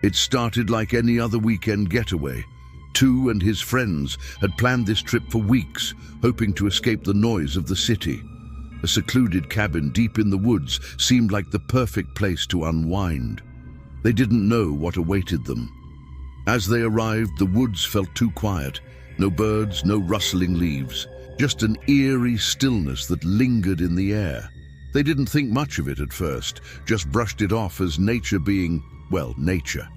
It started like any other weekend getaway. Tu and his friends had planned this trip for weeks, hoping to escape the noise of the city. A secluded cabin deep in the woods seemed like the perfect place to unwind. They didn't know what awaited them. As they arrived, the woods felt too quiet. No birds, no rustling leaves, just an eerie stillness that lingered in the air. They didn't think much of it at first, just brushed it off as nature being, well, nature.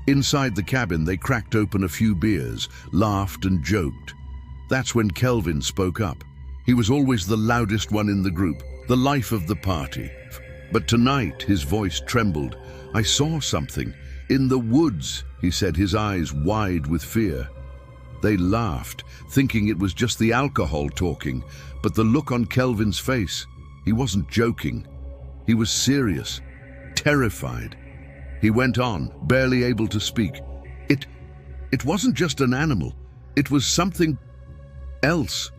Inside the cabin, they cracked open a few beers, laughed and joked. That's when Kelvin spoke up. He was always the loudest one in the group, the life of the party. But tonight, his voice trembled. "I saw something. In the woods," he said, his eyes wide with fear. They laughed, thinking it was just the alcohol talking, but the look on Kelvin's face, he wasn't joking. He was serious, terrified. He went on, barely able to speak. It wasn't just an animal. It was something else.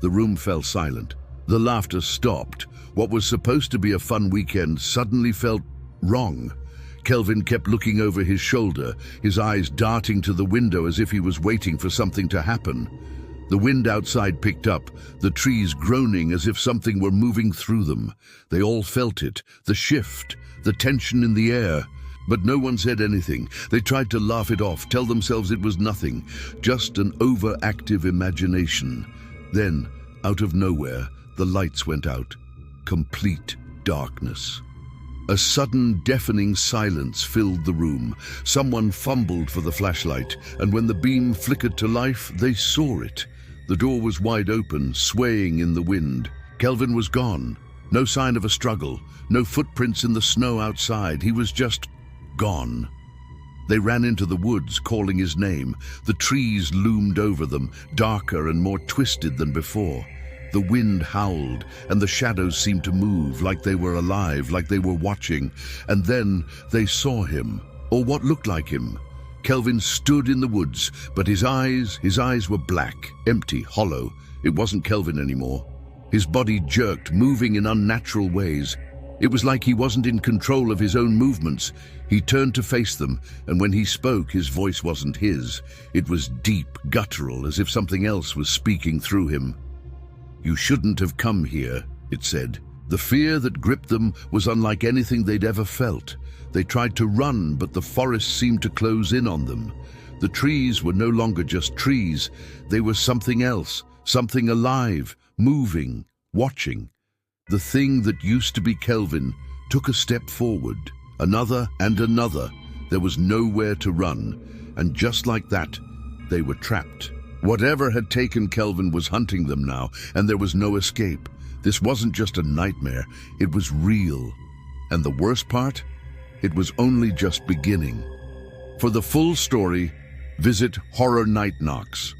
The room fell silent. The laughter stopped. What was supposed to be a fun weekend suddenly felt wrong. Kelvin kept looking over his shoulder, his eyes darting to the window as if he was waiting for something to happen. The wind outside picked up, the trees groaning as if something were moving through them. They all felt it, the shift, the tension in the air. But no one said anything. They tried to laugh it off, tell themselves it was nothing, just an overactive imagination. Then, out of nowhere, the lights went out. Complete darkness. A sudden, deafening silence filled the room. Someone fumbled for the flashlight, and when the beam flickered to life, they saw it. The door was wide open, swaying in the wind. Kelvin was gone. No sign of a struggle, no footprints in the snow outside. He was just gone. They ran into the woods, calling his name. The trees loomed over them, darker and more twisted than before. The wind howled, and the shadows seemed to move, like they were alive, like they were watching. And then they saw him, or what looked like him. Kelvin stood in the woods, but his eyes were black, empty, hollow. It wasn't Kelvin anymore. His body jerked, moving in unnatural ways. It was like he wasn't in control of his own movements. He turned to face them, and when he spoke, his voice wasn't his. It was deep, guttural, as if something else was speaking through him. "You shouldn't have come here," it said. The fear that gripped them was unlike anything they'd ever felt. They tried to run, but the forest seemed to close in on them. The trees were no longer just trees. They were something else, something alive, moving, watching. The thing that used to be Kelvin took a step forward, another and another. There was nowhere to run, and just like that, they were trapped. Whatever had taken Kelvin was hunting them now, and there was no escape. This wasn't just a nightmare, it was real. And the worst part? It was only just beginning. For the full story, visit Horror Night Knocks.